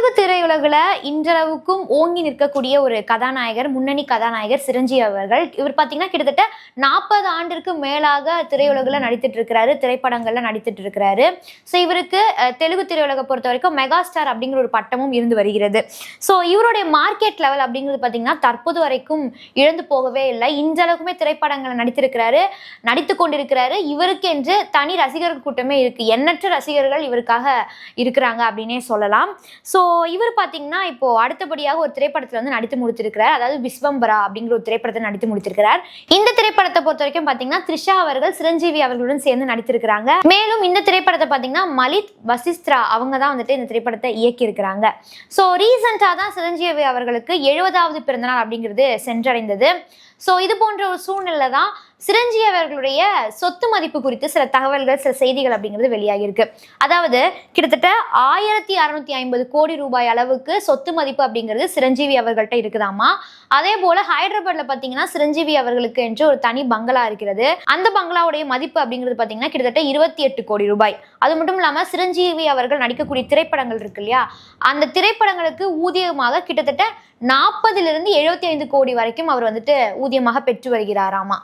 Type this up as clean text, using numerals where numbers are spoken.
தெலுங்கு திரையுலகில் இன்றளவுக்கும் ஓங்கி நிற்கக்கூடிய ஒரு கதாநாயகர், முன்னணி கதாநாயகர் சிரஞ்சீவி அவர்கள். இவர் பார்த்தீங்கன்னா கிட்டத்தட்ட 40 ஆண்டிற்கு மேலாக திரையுலகில் நடித்துட்டு இருக்கிறாரு, திரைப்படங்கள்ல நடித்துட்டு இருக்கிறாரு. ஸோ இவருக்கு தெலுங்கு திரையுலகை பொறுத்த வரைக்கும் மெகா ஸ்டார் அப்படிங்கிற ஒரு பட்டமும் இருந்து வருகிறது. ஸோ இவருடைய மார்க்கெட் லெவல் அப்படிங்கிறது பார்த்தீங்கன்னா தற்போது வரைக்கும் இழந்து போகவே இல்லை. இன்றளவுக்குமே திரைப்படங்களை நடித்திருக்கிறாரு, நடித்து கொண்டிருக்கிறாரு. இவருக்கு என்று தனி ரசிகர்கள் கூட்டமே இருக்கு. எண்ணற்ற ரசிகர்கள் இவருக்காக இருக்கிறாங்க அப்படின்னே சொல்லலாம். ஸோ இவர் பார்த்தீங்கன்னா இப்போ அடுத்தபடியாக ஒரு திரைப்படத்தில் வந்து நடித்து முடித்திருக்கிறார். அதாவது விஸ்வம்பரா அப்படிங்கிற ஒரு திரைப்படத்தை நடித்து முடித்திருக்கிறார். இந்த திரைப்படத்தை பொறுத்த வரைக்கும் பார்த்தீங்கன்னா த்ரிஷா அவர்கள் சிரஞ்சீவி அவர்களுடன் சேர்ந்து நடித்திருக்கிறாங்க. மேலும் இந்த திரைப்படத்தை பார்த்தீங்கன்னா மலித் வசிஸ்த்ரா அவங்க தான் வந்துட்டு இந்த திரைப்படத்தை இயக்கி இருக்கிறாங்க. ஸோ ரீசெண்டாக தான் சிரஞ்சீவி அவர்களுக்கு 70வது பிறந்தநாள் அப்படிங்கிறது சென்றடைந்தது. ஸோ இது போன்ற ஒரு சூழ்நிலை தான் சிரஞ்சீவி அவர்களுடைய சொத்து மதிப்பு குறித்து சில தகவல்கள், சில செய்திகள் அப்படிங்கிறது வெளியாகி இருக்கு. அதாவது கிட்டத்தட்ட 1650 கோடி ரூபாய் அளவுக்கு சொத்து மதிப்பு அப்படிங்கிறது சிரஞ்சீவி அவர்கள்ட்ட இருக்குதாமா. அதே போல ஹைதராபாத்ல பாத்தீங்கன்னா சிரஞ்சீவி அவர்களுக்கு என்று ஒரு தனி பங்களா இருக்கிறது. அந்த பங்களாவுடைய மதிப்பு அப்படிங்கிறது பாத்தீங்கன்னா கிட்டத்தட்ட 28 கோடி ரூபாய். அது மட்டும் இல்லாம சிரஞ்சீவி அவர்கள் நடிக்கக்கூடிய திரைப்படங்கள் இருக்கு இல்லையா, அந்த திரைப்படங்களுக்கு ஊதியமாக கிட்டத்தட்ட 40 to 75 கோடி வரைக்கும் அவர் வந்துட்டு ஊதியமாக பெற்று வருகிறாராமா.